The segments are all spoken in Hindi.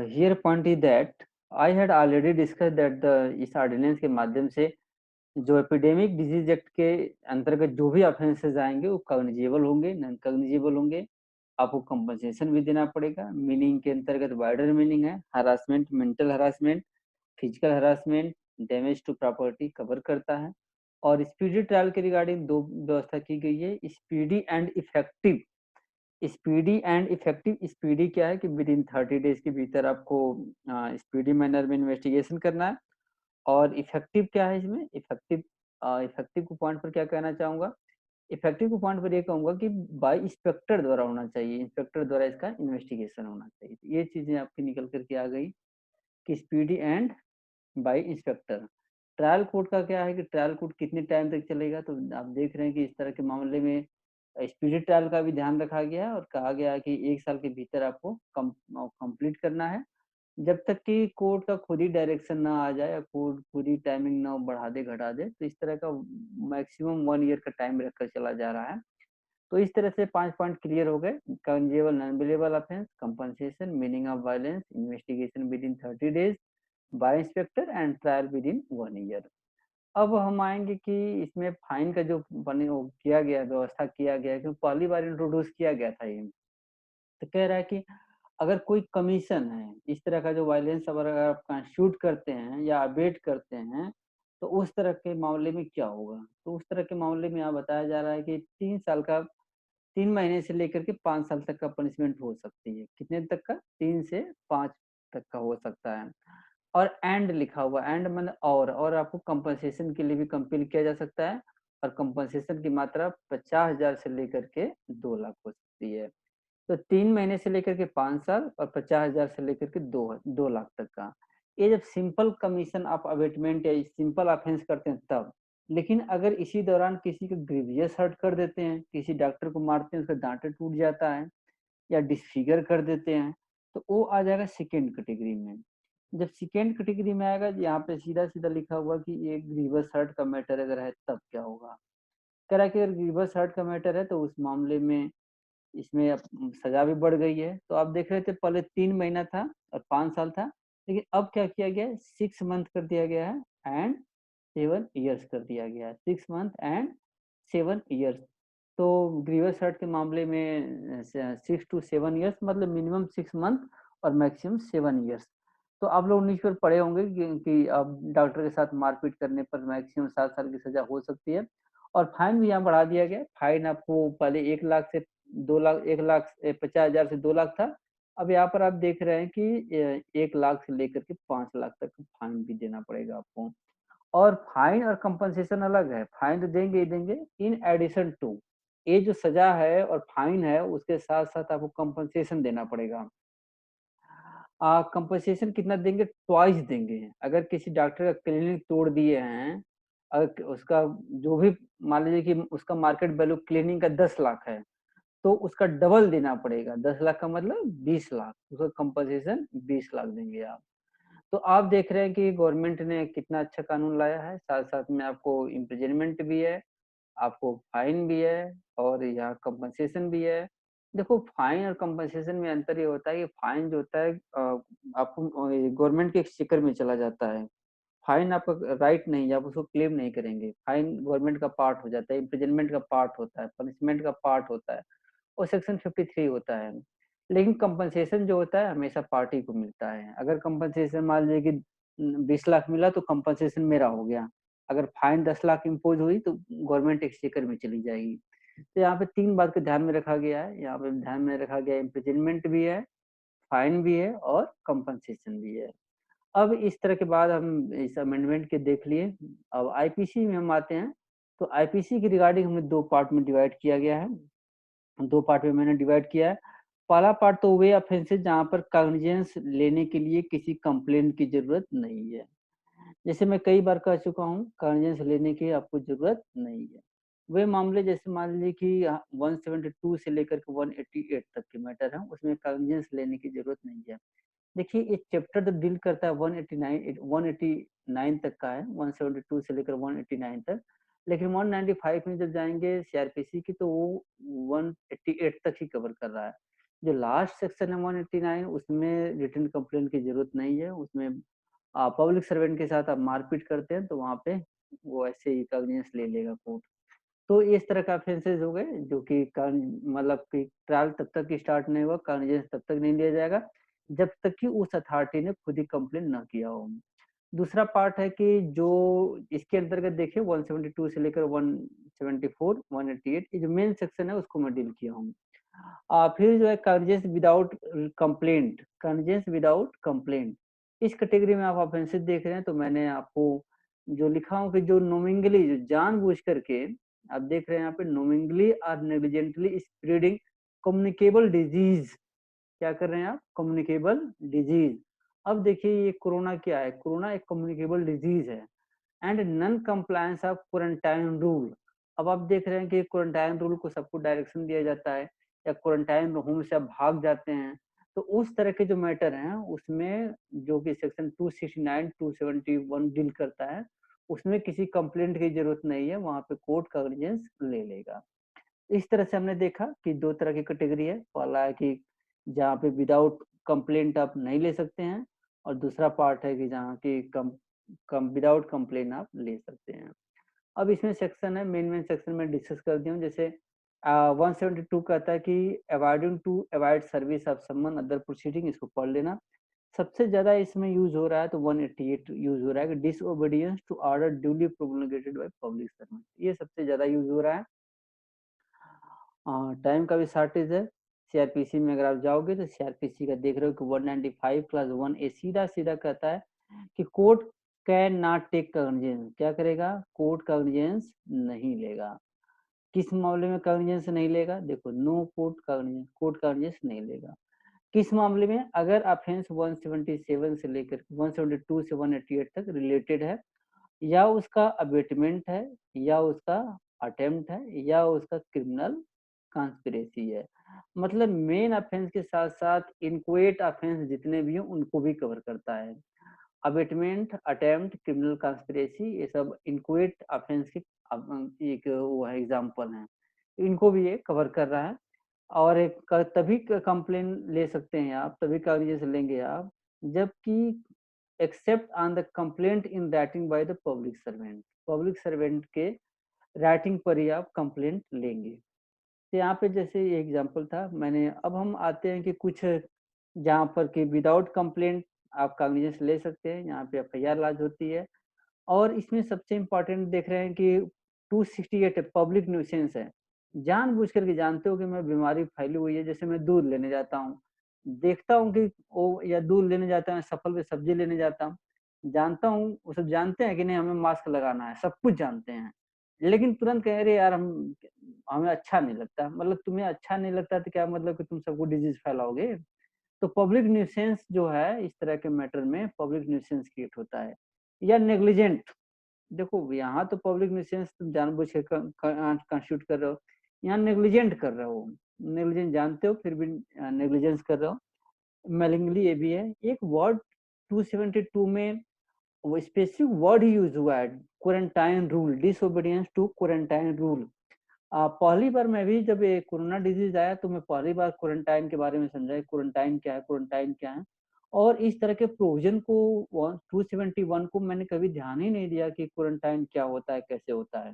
Here point is that I had already discussed that the इस ऑर्डिनेंस के माध्यम से जो एपिडेमिक डिजीज एक्ट के अंतर्गत जो भी ऑफेंसेस आएंगे वो कॉग्निजेबल होंगे, नॉन कॉग्निजेबल होंगे। आपको कंपनसेशन भी देना पड़ेगा। मीनिंग के अंतर्गत वाइडर मीनिंग है, harassment, mental harassment, physical harassment, damage to property cover करता है। और स्पीडी ट्रायल के रिगार्डिंग दो व्यवस्था की गई है, speedy and effective. Speedy and effective, speedy क्या है कि विद इन 30 डेज के भीतर आपको स्पीडी मैनर में इन्वेस्टिगेशन करना है। और इफेक्टिव क्या है इसमें, इफेक्टिव इफेक्टिव को पॉइंट पर क्या कहना चाहूंगा, इफेक्टिव को पॉइंट पर ये कहूंगा कि बाय इंस्पेक्टर द्वारा होना चाहिए, इंस्पेक्टर द्वारा इसका इन्वेस्टिगेशन होना चाहिए। तो ये चीजें आपकी निकल करके आ गई कि speedy and by inspector. Trial court का क्या है कि ट्रायल कोर्ट कितने टाइम तक चलेगा, तो आप देख रहे हैं कि इस तरह के मामले में स्पीडी ट्रायल का भी ध्यान रखा गया है और कहा गया है कि 1 साल के भीतर आपको कंप्लीट करना है, जब तक कि कोर्ट का खुद ही डायरेक्शन ना आ जाए या कोर्ट खुद ही टाइमिंग ना बढ़ा दे घटा दे। तो इस तरह का मैक्सिमम 1 ईयर का टाइम रखकर चला जा रहा है। तो इस तरह से 5 पॉइंट क्लियर हो गए। Cognizable non bailable offence, compensation, meaning of violence, investigation within 30 days by inspector and trial within 1 year. अब हम आएंगे कि इसमें फाइन का जो बने वो किया गया, व्यवस्था किया गया, क्योंकि पहली बार इंट्रोड्यूस किया गया था ये। तो कह रहा है कि अगर कोई कमीशन है, इस तरह का जो वायलेंस अगर आप कंस्टिट्यूट करते हैं या अबेट करते हैं, तो उस तरह के मामले में क्या होगा। तो उस तरह के मामले में यहाँ बताया जा रहा है कि 3 साल का, 3 महीने से लेकर के 5 साल तक का पनिशमेंट हो सकती है। कितने तक का, 3 से 5 तक का हो सकता है। और एंड लिखा हुआ, एंड मतलब और आपको कंपनसेशन के लिए भी कंपेल किया जा सकता है। और कंपनसेशन की मात्रा 50,000 से लेकर के 2 लाख हो सकती है। तो 3 महीने से लेकर के 5 साल और 50,000 से लेकर के 2 लाख तक का। ये जब सिंपल कमीशन आप अवेटमेंट या सिंपल ऑफेंस करते हैं तब। लेकिन अगर इसी दौरान किसी को ग्रीवियस हर्ट कर देते हैं, किसी डॉक्टर को मारते हैं, उसका दांत टूट जाता है या डिसफिगर कर देते हैं, तो वो आ जाएगा सेकेंड कैटेगरी में। जब सेकेंड कैटेगरी में आएगा, यहाँ पे सीधा सीधा लिखा हुआ कि ये ग्रीवस हर्ट का मैटर अगर है तब क्या होगा। कह रहा है कि अगर ग्रीवस हर्ट का मैटर है तो उस मामले में इसमें अब सजा भी बढ़ गई है। तो आप देख रहे थे पहले 3 महीना था और 5 साल था, लेकिन अब क्या किया गया है, 6 मंथ कर दिया गया है एंड 7 ईयर्स कर दिया गया है। 6 मंथ एंड 7 ईयर्स। तो ग्रीवस हर्ट के मामले में 6 to 7 ईयर्स, मतलब मिनिमम 6 मंथ और मैक्सिमम 7 ईयर्स। तो आप लोग न्यूज पर पढ़े होंगे कि अब डॉक्टर के साथ मारपीट करने पर मैक्सिमम 7 साल की सजा हो सकती है। और फाइन भी यहाँ बढ़ा दिया गया। फाइन आपको पहले 1 लाख से 2 लाख, 1,50,000 से 2 लाख था। अब यहाँ पर आप देख रहे हैं कि 1 लाख से लेकर के 5 लाख तक फाइन भी देना पड़ेगा आपको। और फाइन और कंपनसेशन अलग है। फाइन तो देंगे ही देंगे, इन एडिशन टू ये जो सजा है और फाइन है उसके साथ साथ आपको कंपनसेशन देना पड़ेगा। कंपनसेशन कितना देंगे, ट्वाइस देंगे। अगर किसी डॉक्टर का क्लिनिक तोड़ दिए हैं, अगर उसका जो भी, मान लीजिए कि उसका मार्केट वैल्यू क्लिनिक का 10 लाख है, तो उसका डबल देना पड़ेगा। 10 लाख का मतलब 20 लाख, उसका कंपनसेशन 20 लाख देंगे आप। तो आप देख रहे हैं कि गवर्नमेंट ने कितना अच्छा कानून लाया है। साथ साथ में आपको इम्प्रिजनमेंट भी है, आपको फाइन भी है और यहाँ कंपनसेशन भी है। देखो फाइन और कंपनसेशन में अंतर ये होता है कि फाइन जो होता है आपको गवर्नमेंट के एक्सचेकर में चला जाता है। फाइन आपका राइट नहीं है, आप उसको क्लेम नहीं करेंगे। फाइन गवर्नमेंट का पार्ट हो जाता है, इम्प्रिजनमेंट का पार्ट होता है, पनिशमेंट का पार्ट होता है और सेक्शन 53 होता है। लेकिन कंपनसेशन जो होता है हमेशा पार्टी को मिलता है। अगर कंपनसेशन मान लीजिए कि 20 लाख मिला तो कंपनसेशन मेरा हो गया। अगर फाइन 10 लाख इम्पोज हुई तो गवर्नमेंट एक्सचेकर में चली जाएगी। तो यहाँ पे 3 बात को ध्यान में रखा गया है। यहाँ पे ध्यान में रखा गया इम्प्रिजनमेंट भी है, फाइन भी है और कंपनसेशन भी है। अब इस तरह के बाद हम इस अमेंडमेंट के देख लिए। अब आईपीसी में हम आते हैं। तो आईपीसी की रिगार्डिंग हमें 2 पार्ट में डिवाइड किया गया है। 2 पार्ट में मैंने डिवाइड किया है। पहला पार्ट तो वे ऑफेंसेस जहां पर कॉग्निजेंस लेने के लिए किसी कंप्लेंट की जरूरत नहीं है। जैसे मैं कई बार कह चुका हूँ, कॉग्निजेंस लेने की आपको जरूरत नहीं है। वे मामले जैसे मान लीजिए कि 172 से लेकर के 188 तक के मैटर है, उसमें कॉग्निजेंस लेने की जरूरत नहीं है। देखिए ये चैप्टर तो डील करता है 189 तक का है, 172 से लेकर 189 तक। लेकिन 195 में जब जाएँगे सीआरपीसी की तो वो 188 तक ही कवर कर रहा है। जो लास्ट सेक्शन है 189 उसमें रिटन कंप्लेंट की ज़रूरत नहीं है, उसमें पब्लिक सर्वेंट के साथ आप मारपीट करते हैं तो वहाँ पे वो ऐसे ही कॉग्निजेंस ले लेगा कोर्ट। तो इस तरह के ऑफेंसेस हो गए जो कि मतलब कि ट्रायल तब तक स्टार्ट नहीं हुआ, कॉग्निजेंस तब तक नहीं लिया जाएगा, जब तक कि उस अथॉरिटी ने खुद ही कंप्लेंट ना किया हो। दूसरा पार्ट है कि जो इसके अंतर्गत देखिए 172 से लेकर 174, 188 ये जो मेन सेक्शन है उसको मैं डील किया हूँ। फिर जो है cognizance without complaint, cognizance without complaint इस कैटेगरी में आप ऑफेंसेस देख रहे हैं तो मैंने आपको जो लिखा हूँ कि जो नोमिंगली जो जानबूझ करके आप देख रहे हैं यहाँ पे नोमिंगली और नेग्लिजेंटली स्प्रेडिंग कम्युनिकेबल डिजीज, क्या कर रहे हैं आप? Communicable disease. अब देखिए ये कोरोना क्या है? कोरोना एक कम्युनिकेबल डिजीज है and non compliance of quarantine rule. अब आप देख रहे हैं कि क्वारंटाइन रूल को सबको डायरेक्शन दिया जाता है या क्वारंटाइन होम से आप भाग जाते हैं, तो उस तरह के जो मैटर हैं उसमें जो कि सेक्शन 269 271 डील करता है, उसमें किसी कंप्लेंट की जरूरत नहीं है, वहां पे कोर्ट कॉग्निजेंस ले लेगा। इस तरह से हमने देखा कि 2 तरह की कैटेगरी है। पहला है कि जहाँ पे विदाउट कंप्लेंट आप नहीं ले सकते हैं और दूसरा पार्ट है कि जहाँ की कम कम विदाउट कंप्लेंट आप ले सकते हैं। अब इसमें सेक्शन है, मेन सेक्शन में डिस्कस कर दिया हूँ। जैसे 172 कहता है कि avoiding to avoid service of someone other proceeding, इसको पढ़ लेना। सबसे ज़्यादा इसमें यूज़ हो रहा है तो 188 यूज़ हो रहा है कि disobedience to order duly promulgated by public servant, ये सबसे ज़्यादा यूज़ हो रहा है। टाइम का भी शॉर्टेज है। सीआरपीसी में अगर आप जाओगे तो सीआरपीसी का देख रहे हो कि 195 प्लस 1 ए सीधा-सीधा कहता है कि court can not take cognizance, क्या करेगा? कोर्ट कॉग्निजेंस नहीं लेगा। किस मामले में कॉग्निजेंस नहीं लेगा? देखो नो कोर्ट कॉग्निजेंस नहीं लेगा। किस मामले में? अगर ऑफेंस 177 से लेकर 172 से 188 तक रिलेटेड है या उसका अबेटमेंट है या उसका अटेम्प्ट है या उसका क्रिमिनल कॉन्स्पिरेसी है। मतलब मेन ऑफेंस के साथ-साथ इनक्वेट ऑफेंस जितने भी हैं उनको भी कवर करता है। अबेटमेंट, अटेम्प्ट, क्रिमिनल कॉन्स्पिरेसी ये सब इनक्वेट ऑफेंस के एक वो है एग्जांपल हैं। इनको भी ये कवर कर रहा है और एक तभी कंप्लेन ले सकते हैं आप, तभी कवरेज लेंगे आप जबकि except on the complaint in writing by the public servant के राइटिंग पर ही आप कंप्लेंट लेंगे। तो यहाँ पे जैसे ये एग्जांपल था मैंने, अब हम आते हैं कि कुछ जहाँ पर कि विदाउट कंप्लेंट आप कॉग्निजेंस ले सकते हैं, यहाँ पे एफआईआर लॉन्च होती है और इसमें सबसे इम्पोर्टेंट देख रहे हैं कि 268 पब्लिक न्यूसेंस है। जानबूझ कर के जानते हो कि मैं बीमारी फैली हुई है, जैसे मैं दूध लेने जाता हूँ, देखता हूँ कि वो या दूध लेने जाता हूँ, सफल पे सब्जी लेने जाता हूँ, जानता हूँ वो सब जानते हैं कि नहीं हमें मास्क लगाना है, सब कुछ जानते हैं। लेकिन तुरंत कह रहे यार हम हमें अच्छा नहीं लगता, मतलब तुम्हें अच्छा नहीं लगता तो क्या मतलब कि तुम सबको डिजीज़ फैलाओगे? तो पब्लिक न्यूसेंस जो है इस तरह के मैटर में पब्लिक न्यूसेंस क्रिएट होता है या नेग्लिजेंट। देखो यहाँ तो पब्लिक न्यूसेंस तुम जानबूझ के कॉन्स्टिट्यूट कर रहे हो, यहाँ नेग्लिजेंट कर रहे हो, नेग्लिजेंट जानते हो फिर भी नेग्लिजेंस कर रहे हो। मेलिंगली ये भी है। एक वर्ड 272 में वो स्पेसिफिक वर्ड ही यूज हुआ है, quarantine rule, disobedience to quarantine rule. पहली बार मैं भी जब ये कोरोना डिजीज आया तो मैं पहली बार क्वारंटाइन के बारे में समझा, क्वारंटाइन क्या है, क्वारंटाइन क्या है। और इस तरह के प्रोविजन को 271 को मैंने कभी ध्यान ही नहीं दिया कि क्वारंटाइन क्या होता है, कैसे होता है।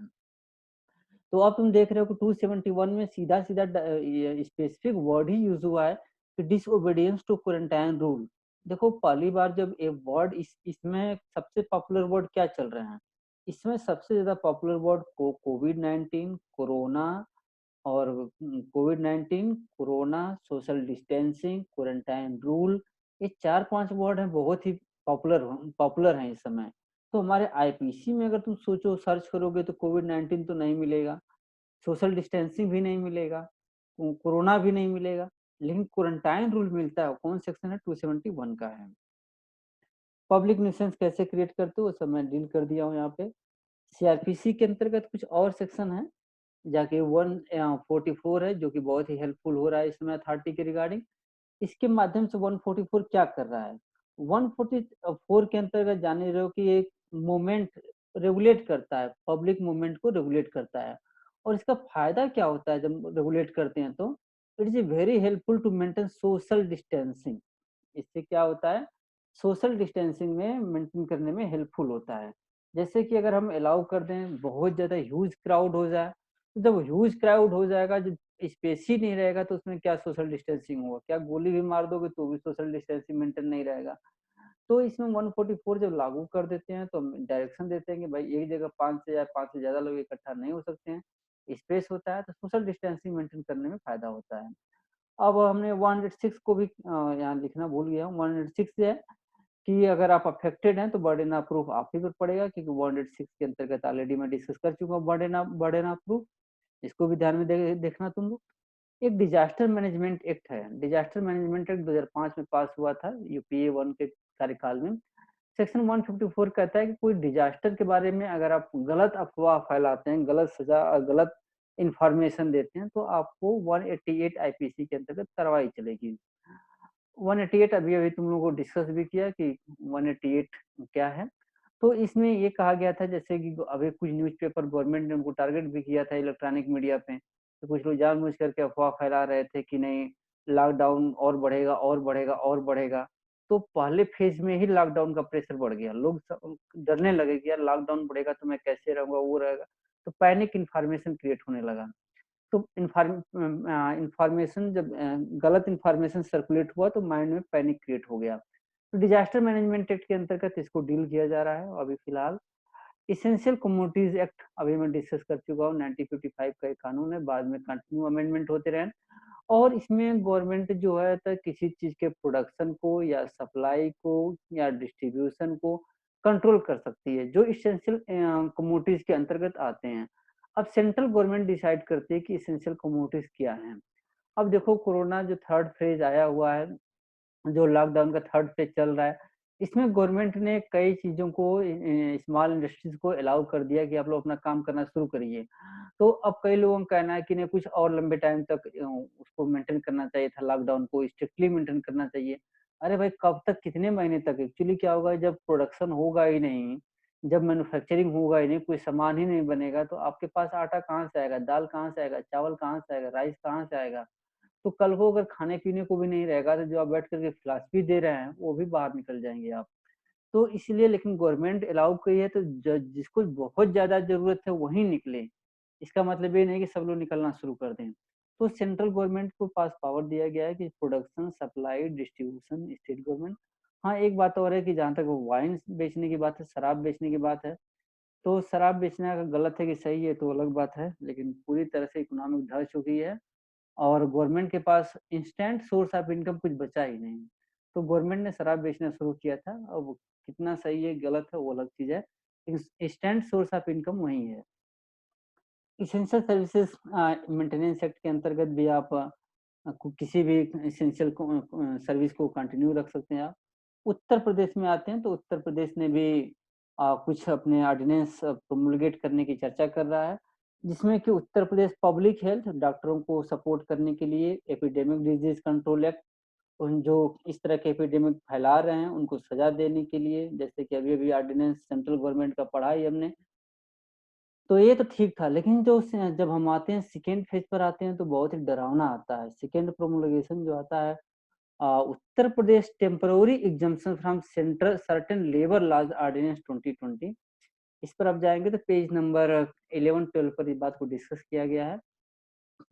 तो अब तुम देख रहे हो कि 271 में सीधा-सीधा ये स्पेसिफिक वर्ड ही यूज़ हुआ है कि डिसओबीडियंस टू क्वारंटाइन रूल। देखो पहली बार जब ये वर्ड इसमें सबसे पॉपुलर वर्ड क्या चल रहे हैं? इसमें सबसे ज़्यादा पॉपुलर वर्ड कोविड-19, कोरोना और कोविड-19, corona, social distancing, quarantine rule, ये 4-5 वर्ड हैं, बहुत ही पॉपुलर हैं इस समय। तो हमारे आईपीसी में अगर तुम सोचो सर्च करोगे तो कोविड-19 तो नहीं मिलेगा, सोशल डिस्टेंसिंग भी नहीं मिलेगा, कोरोना भी नहीं मिलेगा, लेकिन क्वारंटाइन रूल मिलता है। कौन सेक्शन है? 271 का है। पब्लिक न्यूसेंस कैसे क्रिएट करते हो वो सब मैं डील कर दिया हूँ यहाँ पे। सीआरपीसी के अंतर्गत कुछ और सेक्शन है, जाके 144 है जो कि बहुत ही हेल्पफुल हो रहा है इस समय अथॉरिटी के रिगार्डिंग। इसके माध्यम से 144 क्या कर रहा है? 144 के अंतर्गत जान ही रहे हो कि एक मूवमेंट रेगुलेट करता है, पब्लिक मूवमेंट को रेगुलेट करता है। और इसका फ़ायदा क्या होता है जब रेगुलेट करते हैं तो? It is very helpful to maintain social distancing. इससे क्या होता है, सोशल डिस्टेंसिंग में मेंटेन करने में हेल्पफुल होता है। जैसे कि अगर हम अलाउ कर दें बहुत ज़्यादा ह्यूज क्राउड हो जाए, तो जब ह्यूज क्राउड हो जाएगा, जब स्पेस ही नहीं रहेगा तो उसमें क्या सोशल डिस्टेंसिंग होगा? क्या गोली भी मार दोगे तो भी सोशल डिस्टेंसिंग मेंटेन नहीं रहेगा। तो इसमें 144 जब लागू कर देते हैं तो हम डायरेक्शन देते हैं कि भाई एक जगह 5 से या 5 से ज़्यादा लोग इकट्ठा नहीं हो सकते हैं। स्पेस होता है तो सोशल डिस्टेंसिंग मेंटेन करने में फ़ायदा होता है। अब हमने 106 को भी यहाँ लिखना भूल गया हूँ। 106 ये है कि अगर आप अफेक्टेड हैं तो बर्डन ऑफ प्रूफ आप ही पर पड़ेगा, क्योंकि 106 के अंतर्गत ऑलरेडी मैं डिस्कस कर चुका हूँ बर्डन ऑफ प्रूफ। इसको भी ध्यान में देखना तुम लोग। एक डिजास्टर मैनेजमेंट एक्ट है। डिजास्टर मैनेजमेंट एक्ट 2005 में पास हुआ था यूपीए 1 के कार्यकाल में। सेक्शन 154 कहता है कि कोई डिजास्टर के बारे में अगर आप गलत अफ़वाह फैलाते हैं, गलत गलत इन्फॉर्मेशन देते हैं, तो आपको 188 आईपीसी के अंतर्गत कार्रवाई चलेगी। 188 अभी-अभी तुम लोगों को डिस्कस भी किया कि 188 क्या है। तो इसमें ये कहा गया था जैसे कि अभी कुछ न्यूज़पेपर गवर्नमेंट ने उनको टारगेट भी किया था इलेक्ट्रॉनिक मीडिया पे। तो कुछ लोग जानबूझ करके अफ़वाह फैला रहे थे कि नहीं, लॉकडाउन और बढ़ेगा और बढ़ेगा और बढ़ेगा। तो पहले फ़ेज़ में ही लॉकडाउन का प्रेशर बढ़ गया। लोग डरने लगे कि यार लॉकडाउन बढ़ेगा तो मैं कैसे रहूँगा, वो रहेगा। तो पैनिक इन्फॉर्मेशन क्रिएट होने लगा। तो इन्फॉर्मेशन जब गलत इन्फॉर्मेशन सर्कुलेट हुआ तो माइंड में पैनिक क्रिएट हो गया। तो डिजास्टर मैनेजमेंट एक्ट के अंतर्गत इसको डील किया जा रहा है अभी फिलहाल। एसेंशियल कमोडिटीज़ एक्ट अभी मैं डिस्कस कर चुका हूँ। 1955 का एक कानून है, बाद में कंटिन्यू अमेंडमेंट होते रहे। और इसमें गवर्नमेंट जो है तो किसी चीज़ के प्रोडक्शन को या सप्लाई को या डिस्ट्रीब्यूशन को कंट्रोल कर सकती है, जो एसेंशियल कमोडिटीज़ के अंतर्गत आते हैं। अब सेंट्रल गवर्नमेंट डिसाइड करती है कि एसेंशियल कमोडिटीज़ क्या हैं। अब देखो कोरोना जो थर्ड फेज़ आया हुआ है, जो लॉकडाउन का थर्ड फेज़ चल रहा है, इसमें गवर्नमेंट ने कई चीज़ों को स्मॉल इंडस्ट्रीज़ को अलाउ कर दिया कि आप लोग अपना काम करना शुरू करिए। तो अब कई लोगों का कहना है कि नहीं, कुछ और लंबे टाइम तक उसको मेंटेन करना चाहिए था, लॉकडाउन को स्ट्रिक्टली मेंटेन करना चाहिए। अरे भाई कब तक, कितने महीने तक? एक्चुअली क्या होगा, जब प्रोडक्शन होगा ही नहीं, जब मैन्युफैक्चरिंग होगा ही नहीं, कोई सामान ही नहीं बनेगा तो आपके पास आटा कहाँ से आएगा, दाल कहाँ से आएगा, चावल कहाँ से आएगा, राइस कहाँ से आएगा? तो कल को अगर खाने-पीने को भी नहीं रहेगा तो जो आप बैठ कर के फिलॉसफी दे रहे हैं, वो भी बाहर निकल जाएँगे आप। तो इसलिए लेकिन गवर्नमेंट अलाउ की है तो जिसको बहुत ज़्यादा ज़रूरत है वही निकले। इसका मतलब ये नहीं कि सब लोग निकलना शुरू कर दें। तो सेंट्रल गवर्नमेंट को पास पावर दिया गया है कि production, supply, distribution state government. हाँ, एक बात और है कि जहाँ तक वाइन बेचने की बात है, शराब बेचने की बात है, तो शराब बेचना अगर गलत है कि सही है तो अलग बात है, लेकिन पूरी तरह से इकोनॉमिक ढह चुकी है और गवर्नमेंट के पास इंस्टेंट सोर्स ऑफ इनकम कुछ बचा ही नहीं। तो गवर्नमेंट ने शराब बेचना शुरू किया था। अब कितना सही है, गलत है, वो अलग चीज़ है। इंस्टेंट सोर्स ऑफ इनकम वही है। एसेंशियल सर्विसेज मेंटेनेंस एक्ट के अंतर्गत भी आप किसी भी एसेंशियल सर्विस को कंटिन्यू रख सकते हैं आप। उत्तर प्रदेश में आते हैं तो उत्तर प्रदेश ने भी कुछ अपने ऑर्डिनेंस प्रोमulgate करने की चर्चा कर रहा है, जिसमें कि उत्तर प्रदेश पब्लिक हेल्थ डॉक्टरों को सपोर्ट करने के लिए एपिडेमिक डिजीज कंट्रोल एक्ट, उन जो इस तरह के एपिडेमिक फैला रहे हैं उनको सजा देने के लिए, जैसे कि अभी-अभी ऑर्डिनेंस सेंट्रल गवर्नमेंट का पढ़ा ही हमने। तो ये तो ठीक था, लेकिन जब हम आते हैं सेकंड फेज़ पर आते हैं तो बहुत ही डरावना आता है। सेकंड प्रोमलगेशन जो आता है, Uttar Pradesh temporary exemption from central certain labour laws ordinance 2020। इस पर आप जाएँगे तो पेज नंबर 11-12 पर इस बात को डिस्कस किया गया है।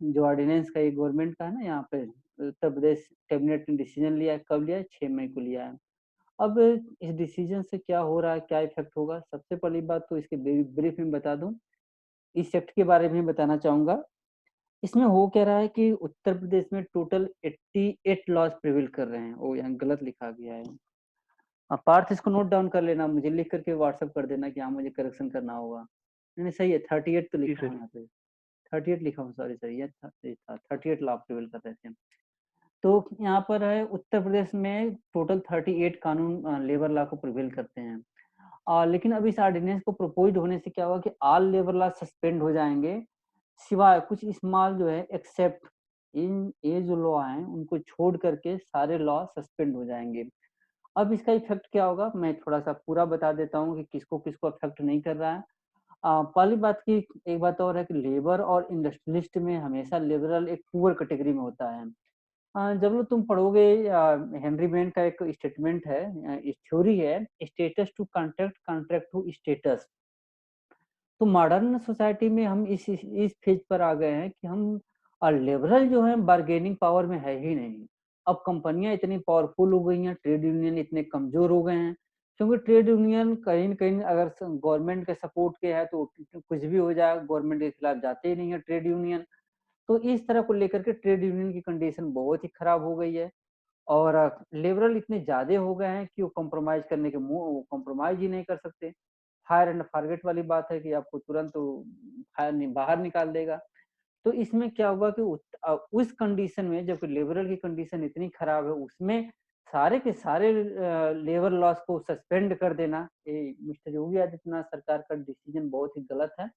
जो ऑर्डिनेंस का ये गवर्नमेंट का है ना, यहाँ पे उत्तर प्रदेश कैबिनेट ने डिसीजन लिया है, कब लिया है? 6 मई को लिया है। अब इस डिसीजन से क्या हो रहा है, क्या इफ़ेक्ट होगा? सबसे पहली बात तो इसके ब्रीफ में बता दूँ। इस एक्ट के बारे में बताना चाहूँगा। इसमें हो क्या रहा है कि उत्तर प्रदेश में टोटल 88 लॉज़ प्रिवेल कर रहे हैं। ओह! यहाँ गलत लिखा गया है। पार्थ इसको नोट डाउन कर लेना, मुझे लिख कर के व्हाट्सएप कर देना कि हाँ, मुझे करेक्शन करना होगा। नहीं, नहीं सही है, 38 तो जी लिखा हूँ सर। यहाँ पे। 38 लिखा हूँ, सॉरी सॉरी, ये था 38 लॉ प्रिवेल कर रहे थे। तो यहाँ पर है उत्तर प्रदेश में टोटल 38 कानून लेबर लॉ को प्रिवेल करते हैं। लेकिन अब इस ऑर्डिनेंस को प्रोपोज़्ड होने से क्या हुआ कि ऑल लेबर लॉ सस्पेंड हो जाएँगे, सिवाय कुछ स्मॉल जो है एक्सेप्ट इन ये जो लॉ हैं, उनको छोड़ कर के सारे लॉ सस्पेंड हो जाएँगे। अब इसका इफ़ेक्ट क्या होगा, मैं थोड़ा-सा पूरा बता देता हूँ कि किसको-किसको इफ़ेक्ट नहीं कर रहा है। पहली बात की एक बात और है कि लेबर और इंडस्ट्रियलिस्ट में हमेशा लिबरल एक पुअर कैटेगरी में होता है। जब लोग तुम पढ़ोगे हेनरी बेन का एक स्टेटमेंट है, थ्योरी है, status to contract, contract to status. तो मॉडर्न सोसाइटी में हम इस फेज पर आ गए हैं कि हम लिबरल जो है बार्गेनिंग पावर में है ही नहीं। अब कंपनियां इतनी पावरफुल हो गई हैं, ट्रेड यूनियन इतने कमजोर हो गए हैं, क्योंकि ट्रेड यूनियन कहीं न कहीं अगर गवर्नमेंट के सपोर्ट के है तो कुछ भी हो जाए, गवर्नमेंट के खिलाफ जाते ही नहीं है ट्रेड यूनियन। तो इस तरह को लेकर के ट्रेड यूनियन की कंडीशन बहुत ही खराब हो गई है। और लिबरल इतने ज़्यादा हो गए हैं कि वो कॉम्प्रोमाइज़ करने के मुँह वो कॉम्प्रोमाइज़ ही नहीं कर सकते। फायर एंड फॉरगेट वाली बात है कि आपको तुरंत वो फायर नि बाहर निकाल देगा। तो इसमें क्या हुआ कि उस कंडीशन में जब लिबरल की कंडीशन इतनी खराब है, उसमें सारे के सारे लेबर लॉज़ को सस्पेंड कर देना, ये मिस्टर योगी आदित्यनाथ सरकार का डिसीज़न बहुत ही गलत है।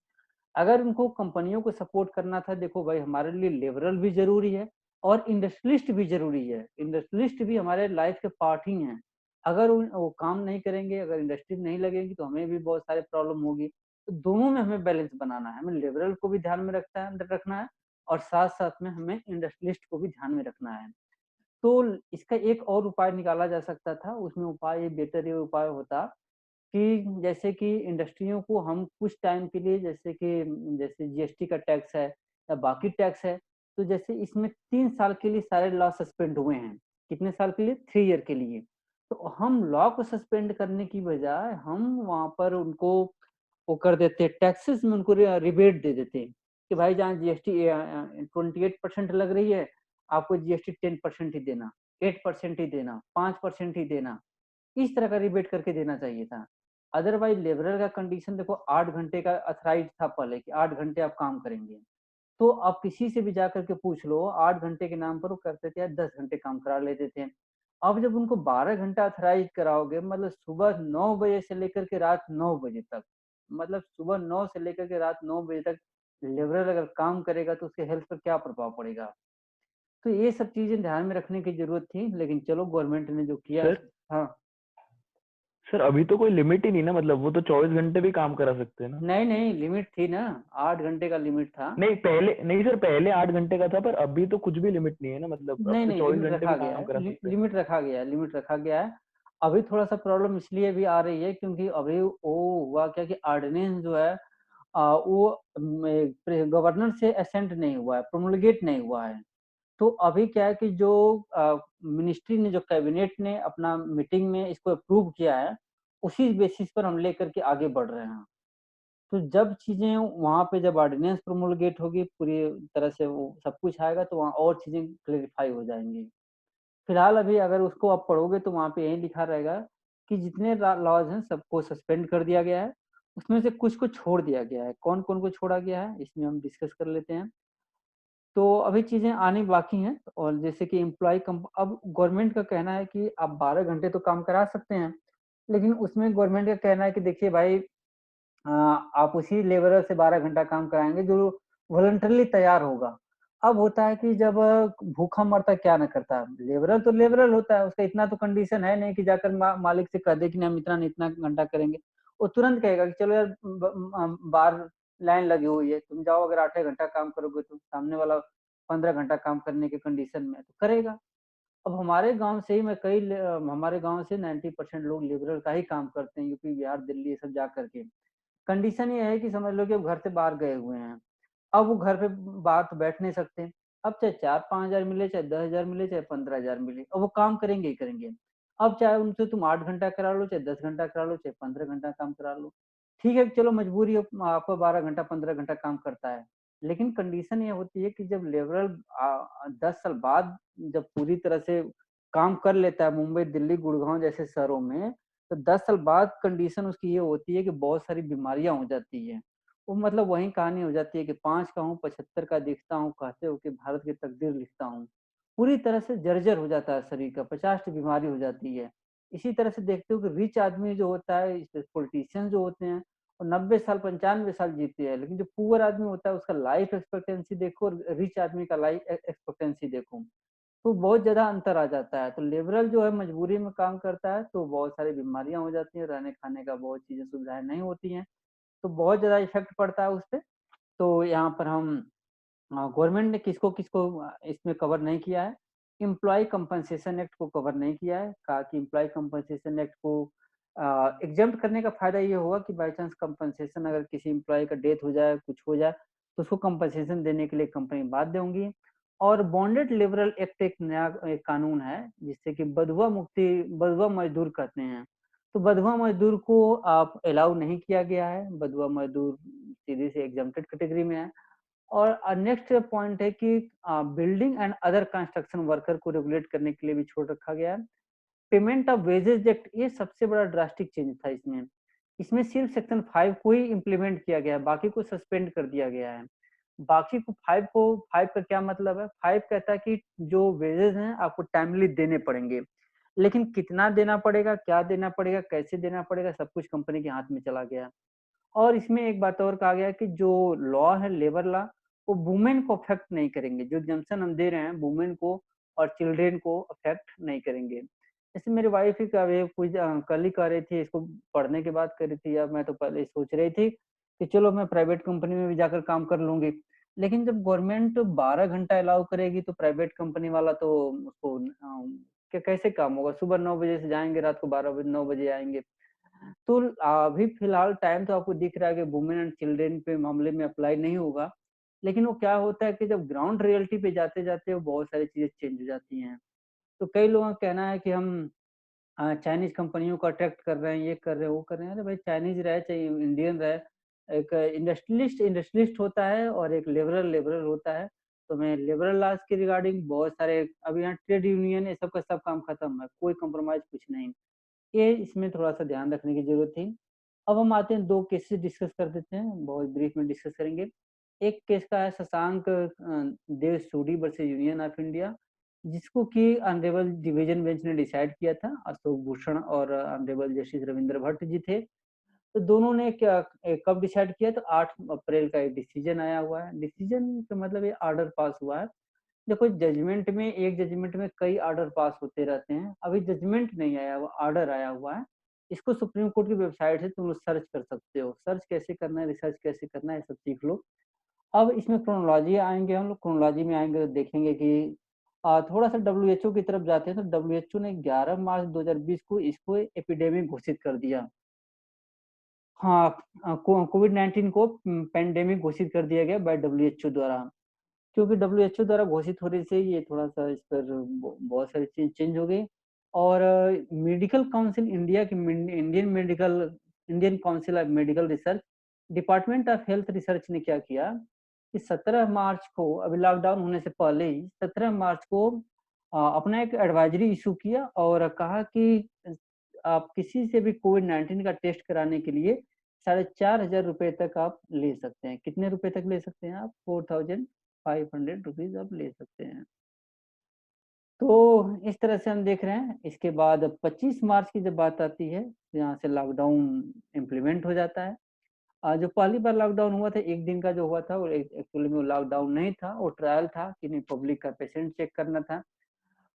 अगर उनको कंपनियों को सपोर्ट करना था, देखो भाई हमारे लिए लिबरल भी ज़रूरी है और इंडस्ट्रियलिस्ट भी ज़रूरी है। इंडस्ट्रियलिस्ट भी हमारे लाइफ़ के पार्ट ही हैं। अगर वो काम नहीं करेंगे, अगर इंडस्ट्री नहीं लगेगी तो हमें भी बहुत सारे प्रॉब्लम होगी। तो दोनों में हमें बैलेंस बनाना है, हमें लिबरल को भी ध्यान में रखना है और साथ-साथ में हमें इंडस्ट्रियलिस्ट को भी ध्यान में रखना है। तो इसका एक और उपाय निकाला जा सकता था, उसमें उपाय ये बेहतर ये उपाय होता कि जैसे कि इंडस्ट्रियों को हम कुछ टाइम के लिए जैसे जीएसटी का टैक्स है या बाकी टैक्स है, तो जैसे इसमें 3 साल के लिए सारे लॉ सस्पेंड हुए हैं। कितने साल के लिए? 3 ईयर के लिए। तो हम लॉ को सस्पेंड करने की बजाय हम वहाँ पर उनको वो कर देते, टैक्सेस में उनको रिबेट दे देते कि भाई जहाँ जीएसटी 28% लग रही है, आपको जीएसटी 10% ही देना, 8% ही देना, 5% ही देना। इस तरह का रिबेट करके देना चाहिए था। अदरवाइज़ लेबरर का कंडीशन देखो 8 घंटे का ऑथराइज़ था पहले कि 8 घंटे आप काम करेंगे। तो आप किसी से भी जाकर के पूछ लो, 8 घंटे के नाम पर वो करते थे या 10 घंटे काम करा लेते थे। अब जब उनको 12 घंटा ऑथराइज़ कराओगे, मतलब सुबह 9 बजे से लेकर के रात 9 बजे तक, मतलब सुबह 9 से लेकर के रात 9 बजे तक लेबरर अगर काम करेगा तो उसके हेल्थ पर क्या प्रभाव पड़ेगा? तो ये सब चीज़ें ध्यान में रखने की ज़रूरत थी, लेकिन चलो गवर्नमेंट ने जो किया। सर हाँ। सर अभी तो कोई लिमिट ही नहीं ना, मतलब वो तो 24 घंटे भी काम करा सकते हैं ना। नहीं, नहीं, लिमिट थी ना, 8 घंटे का लिमिट था। नहीं पहले नहीं सर, पहले 8 घंटे का था, पर अभी तो कुछ भी लिमिट नहीं है ना, मतलब अब नहीं, तो नहीं, 24 घंटे भी काम करा सकते हैं। लिमिट रखा गया है। अभी थोड़ा-सा प्रॉब्लम इसलिए भी आ रही है क्योंकि अभी वो हुआ क्या कि ऑर्डिनेंस जो है वो गवर्नर से असेंट नहीं हुआ है, प्रोमulgेट नहीं हुआ है। तो अभी क्या है कि जो मिनिस्ट्री ने जो कैबिनेट ने अपना मीटिंग में इसको अप्रूव किया है, उसी बेसिस पर हम लेकर के आगे बढ़ रहे हैं। तो जब चीज़ें वहाँ पे जब ऑर्डिनेंस प्रोमulgेट होगी, पूरी तरह से वो सब कुछ आएगा तो वहाँ और चीज़ें क्लैरिफ़ाई हो जाएँगी। फिलहाल अभी अगर उसको आप पढ़ोगे तो वहाँ पे यही लिखा रहेगा कि जितने लॉज हैं सबको सस्पेंड कर दिया गया है। उसमें से कुछ को छोड़ दिया गया है। कौन-कौन को छोड़ा गया है इसमें हम डिस्कस कर लेते हैं। तो अभी चीज़ें आनी बाकी हैं और जैसे कि एम्प्लॉयी कम्प अब गवर्नमेंट का कहना है कि आप 12 घंटे तो काम करा सकते हैं। लेकिन उसमें गवर्नमेंट का कहना है कि देखिए भाई, आप उसी लेबरर से 12 घंटा काम कराएँगे जो वॉलंटरली तैयार होगा। अब होता है कि जब भूखा मरता क्या ना करता, लेबरर तो लेबरर होता है, उसका इतना तो कंडीशन है नहीं कि जाकर मालिक से कह दे कि नहीं हम इतना नहीं इतना घंटा करेंगे। वो तुरंत कहेगा कि चलो यार बाहर लाइन लगी हुई है, तुम जाओ अगर 8 घंटा काम करोगे तो सामने वाला 15 घंटा काम करने के कंडीशन में है तो करेगा। अब हमारे गाँव से ही मैं हमारे गाँव से 90% लोग लेबरर का ही काम करते हैं, यूपी, बिहार, दिल्ली ये सब जा कर के। कंडीशन ये है कि समझ लो कि वो घर से बाहर गए हुए हैं। अब वो घर पे बाहर तो बैठ नहीं सकते। अब चाहे 4-5 हज़ार मिले, चाहे 10,000 मिले, चाहे 15,000 मिले, अब वो काम करेंगे ही करेंगे। अब चाहे उनसे तुम 8 घंटा करा लो, चाहे 10 घंटा करा लो, चाहे 15 घंटा काम करा लो। ठीक है, चलो मजबूरी है, आपका 12 घंटा, 15 घंटा काम करता है। लेकिन कंडीशन ये होती है कि जब लेबरर 10 साल बाद जब पूरी तरह से काम कर लेता है मुंबई, दिल्ली, गुड़गाँव जैसे शहरों में, तो 10 साल बाद कंडीशन उसकी ये होती है कि बहुत सारी बीमारियाँ हो जाती हैं। वो मतलब वही कहानी हो जाती है कि 5 का हूँ, 75 का दिखता हूँ, कहते हो कि भारत की तकदीर लिखता हूँ। पूरी तरह से जर्जर हो जाता है शरीर का, 50 टी बीमारी हो जाती है। इसी तरह से देखते हो कि रिच आदमी जो होता है, इस पॉलिटिशियन जो होते हैं, वो 90 साल, 95 साल जीते हैं, लेकिन जो पुअर आदमी होता है उसका लाइफ एक्सपेक्टेंसी देखो और रिच आदमी का लाइफ एक्सपेक्टेंसी देखो। तो बहुत ज़्यादा अंतर आ जाता है। तो लिबरल जो है मजबूरी में काम करता है, तो बहुत सारी बीमारियाँ हो जाती हैं, रहने-खाने का बहुत चीज़ें सुविधाएँ नहीं होती हैं, तो बहुत ज़्यादा इफ़ेक्ट पड़ता है उसपे। तो यहाँ पर हम गवर्नमेंट ने किसको-किसको इसमें कवर नहीं किया है। एम्प्लॉयी कंपनसेशन एक्ट को कवर नहीं किया है। कहा कि एम्प्लॉयी कंपनसेशन एक्ट को एग्ज़ेम्प्ट करने का फ़ायदा ये होगा कि बाय चांस कंपनसेशन अगर किसी एम्प्लॉयी का डेथ हो जाए, कुछ हो जाए, तो उसको कंपनसेशन देने के लिए कंपनी बाध्य होंगी। और बॉन्डेड लिबरल एक्ट एक नया एक कानून है, जिससे कि बंधुआ मज़दूर कहते हैं। तो बंधुआ मज़दूर को आप अलाउ नहीं किया गया है। बंधुआ मज़दूर सीधे से एग्ज़ेम्प्टेड कैटेगरी में है। और नेक्स्ट पॉइंट है कि building and other construction worker को रेगुलेट करने के लिए भी छोड़ रखा गया है। पेमेंट ऑफ वेजेस एक्ट ये सबसे बड़ा ड्रास्टिक चेंज था इसमें। इसमें सिर्फ सेक्शन 5 को ही इम्प्लीमेंट किया गया है, बाकी को सस्पेंड कर दिया गया है। बाकी को 5 का क्या मतलब है? 5 कहता है कि जो वेजेस हैं आपको टाइमली देने पड़ेंगे। लेकिन कितना देना पड़ेगा, क्या देना पड़ेगा, कैसे देना पड़ेगा, सब कुछ कंपनी के हाथ में चला गया। और इसमें एक बात और कहा गया है कि जो लॉ है लेबर लॉ, वो वुमेन को अफ़ेक्ट नहीं करेंगे। जो एग्ज़म्पशन हम दे रहे हैं वुमेन को और चिल्ड्रन को अफ़ेक्ट नहीं करेंगे। जैसे मेरी वाइफ़ ही का भी कुछ कल ही कह रही थी, इसको पढ़ने के बाद कह रही थी, यार मैं तो पहले ही सोच रही थी कि चलो मैं प्राइवेट कंपनी में भी जाकर काम कर लूँगी। लेकिन जब गवर्नमेंट 12 घंटा अलाउ करेगी तो प्राइवेट कंपनी वाला तो उसको कैसे काम होगा? सुबह 9 बजे से जाएँगे, रात को 12 बजे 9 बजे आएँगे। तो अभी फिलहाल टाइम तो आपको दिख रहा है कि वुमेन एंड चिल्ड्रन पे मामले में अप्लाई नहीं होगा। लेकिन वो क्या होता है कि जब ग्राउंड रियलिटी पे जाते-जाते वो बहुत सारी चीज़ें चेंज हो जाती हैं। तो कई लोगों का कहना है कि हम चाइनीज़ कंपनियों को अट्रैक्ट कर रहे हैं, ये कर रहे हैं, वो कर रहे हैं। अरे भाई चाइनीज़ रहे चाहे इंडियन रहे, एक इंडस्ट्रियलिस्ट होता है और एक लिबरल होता है। तो मैं लिबरल लॉज़ के रिगार्डिंग बहुत सारे अभी यहाँ ट्रेड यूनियन ये सब का सब काम खत्म है, कोई कॉम्प्रोमाइज़ कुछ नहीं। ये इसमें थोड़ा-सा ध्यान रखने की ज़रूरत थी। अब हम आते हैं 2 केसेज़ डिस्कस कर देते हैं, बहुत ब्रीफ में डिस्कस करेंगे। एक केस का है Shashank Dev Suri versus union of India, जिसको कि ऑनरेबल डिवीज़न बेंच ने डिसाइड किया था। अशोक भूषण और ऑनरेबल जस्टिस रविंद्र भट्ट जी थे। तो दोनों ने कब डिसाइड किया तो 8 अप्रैल का एक डिसीजन आया हुआ है। डिसीजन का मतलब ये ऑर्डर पास हुआ है। देखो एक जजमेंट में कई ऑर्डर पास होते रहते हैं। अभी जजमेंट नहीं आया हुआ, ऑर्डर आया हुआ है। इसको सुप्रीम कोर्ट की वेबसाइट से तुम लोग सर्च कर सकते हो। सर्च कैसे करना है, रिसर्च कैसे करना है, ये सब सीख लो। अब इसमें क्रोनोलॉजी आएँगे हम लोग, क्रोनोलॉजी में आएँगे तो देखेंगे कि थोड़ा-सा डब्ल्यूएचओ की तरफ जाते हैं तो डब्ल्यूएचओ ने 11 मार्च 2020 को इसको एपिडेमिक घोषित कर दिया। हाँ, कोविड-19 को पैंडेमिक घोषित कर दिया गया बाय डब्ल्यूएचओ द्वारा। क्योंकि डब्ल्यूएचओ द्वारा घोषित होने से ये थोड़ा-सा इस पर बहुत सारी चीज़ चेंज हो गई और मेडिकल काउंसिल इंडिया की Indian council of medical research, department of health research ने क्या किया कि 17 मार्च को अभी लॉकडाउन होने से पहले ही 17 मार्च को अपना एक एडवाइजरी इश्यू किया और कहा कि आप किसी से भी कोविड-19 का टेस्ट कराने के लिए ₹4500 तक आप ले सकते हैं। कितने रुपए तक ले सकते हैं आप? 4500 रुपीज़ आप ले सकते हैं। तो इस तरह से हम देख रहे हैं। इसके बाद 25 मार्च की जब बात आती है, तो यहाँ से लॉकडाउन इम्प्लीमेंट हो जाता है। जो पहली बार लॉकडाउन हुआ था, 1 दिन का जो हुआ था, वो एक्चुअली में वो लॉकडाउन नहीं था, वो ट्रायल था कि नहीं पब्लिक का पेशेंट चेक करना था।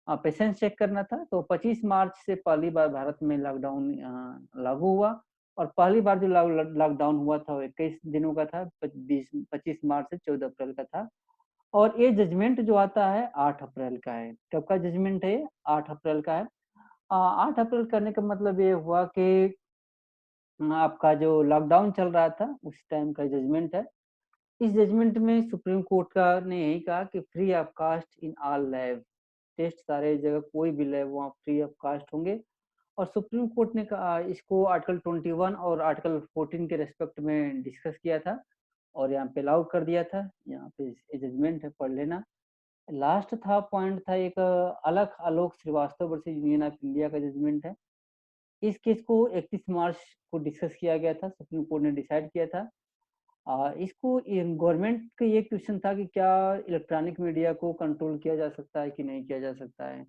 पेशेंस चेक करना था, तो 25 मार्च से पहली बार भारत में लॉकडाउन लागू हुआ और पहली बार जो लॉकडाउन हुआ था वो 21 दिनों का था, 25 मार्च से 14 अप्रैल का था और ये जजमेंट जो आता है 8 अप्रैल का है। कब का जजमेंट है ये? 8 अप्रैल का है। 8 अप्रैल करने का मतलब ये हुआ कि आपका जो लॉकडाउन चल रहा था, उस टाइम का जजमेंट है। इस जजमेंट में सुप्रीम कोर्ट का ने यही कहा कि free of cost in all lab, test सारे जगह कोई भी लैब वहाँ फ्री ऑफ कॉस्ट होंगे और सुप्रीम कोर्ट ने कहा इसको आर्टिकल 21 और आर्टिकल 14 के रिस्पेक्ट में डिस्कस किया था और यहाँ पे अलाउ कर दिया था। यहाँ पे ये जजमेंट है, पढ़ लेना। लास्ट था पॉइंट था एक Alakh Alok Srivastava versus union of India का जजमेंट है। इस केस को 31 मार्च को डिस्कस किया गया था, सुप्रीम कोर्ट ने डिसाइड किया था। इसको गवर्नमेंट का ये क्वेश्चन था कि क्या इलेक्ट्रॉनिक मीडिया को कंट्रोल किया जा सकता है कि नहीं किया जा सकता है।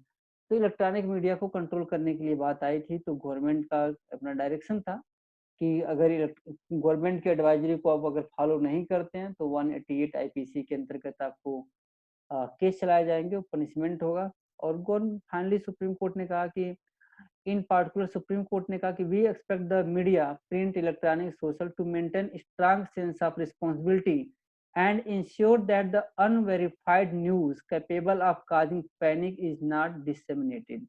तो इलेक्ट्रॉनिक मीडिया को कंट्रोल करने के लिए बात आई थी, तो गवर्नमेंट का अपना डायरेक्शन था कि अगर गवर्नमेंट की एडवाइजरी को आप अगर फॉलो नहीं करते हैं, तो 188 आईपीसी के अंतर्गत आपको केस चलाए जाएँगे, वो पनिशमेंट होगा और फाइनली सुप्रीम कोर्ट ने कहा कि इन पार्टिकुलर सुप्रीम कोर्ट ने कहा कि we expect the media print electronic social to maintain strong sense of responsibility and ensure that the unverified news capable of causing panic is not disseminated।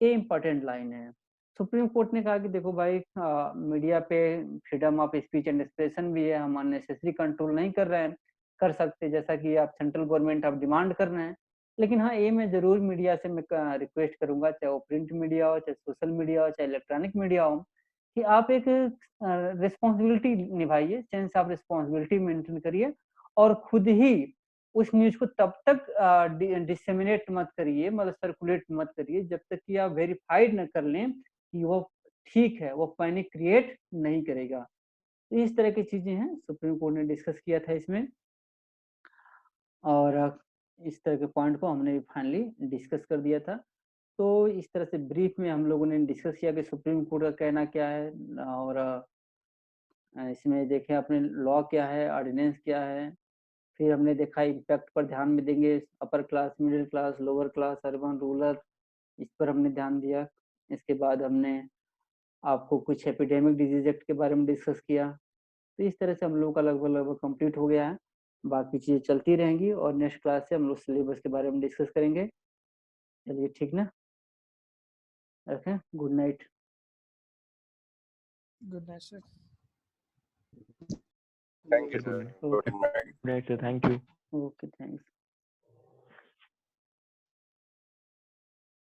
ये इंपॉर्टेंट लाइन है। सुप्रीम कोर्ट ने कहा कि देखो भाई, मीडिया पे freedom of speech and expression भी है, हम अननेसेसरी कंट्रोल नहीं कर सकते जैसा कि आप सेंट्रल गवर्नमेंट आप डिमांड कर रहे हैं। लेकिन हाँ, ये मैं जरूर मीडिया से मैं रिक्वेस्ट करूंगा, चाहे वो प्रिंट मीडिया हो, चाहे सोशल मीडिया हो, चाहे इलेक्ट्रॉनिक मीडिया हो, कि आप एक रिस्पॉन्सिबिलिटी निभाइए, सेंस ऑफ रिस्पॉन्सिबिलिटी मेंटेन करिए और खुद ही उस न्यूज को तब तक डिसेमिनेट मत करिए, मतलब सर्कुलेट मत करिए, जब तक कि आप वेरीफाइड न कर लें कि वो ठीक है, वो पैनिक क्रिएट नहीं करेगा। इस तरह की चीजें हैं, सुप्रीम कोर्ट ने डिस्कस किया था इसमें, और इस तरह के पॉइंट को हमने फाइनली डिस्कस कर दिया था। तो इस तरह से ब्रीफ में हम लोगों ने डिस्कस किया कि सुप्रीम कोर्ट का कहना क्या है, और इसमें देखें अपने लॉ क्या है, ऑर्डिनेंस क्या है। फिर हमने देखा इम्पैक्ट पर ध्यान में देंगे, upper class, middle class, lower class, urban, rural, इस पर हमने ध्यान दिया। इसके बाद हमने आपको कुछ एपिडेमिक डिजीज एक्ट के बारे में डिस्कस किया। तो इस तरह से हम लोग का लगभग कंप्लीट हो गया है। बाकी चीजें चलती रहेंगी और नेक्स्ट क्लास से हम लोग सिलेबस के बारे में डिस्कस करेंगे। चलिए ठीक ना, रखें, good night. Good night sir. Thank you, Good sir. night. Good night. Right, sir. Thank you. Okay, thanks.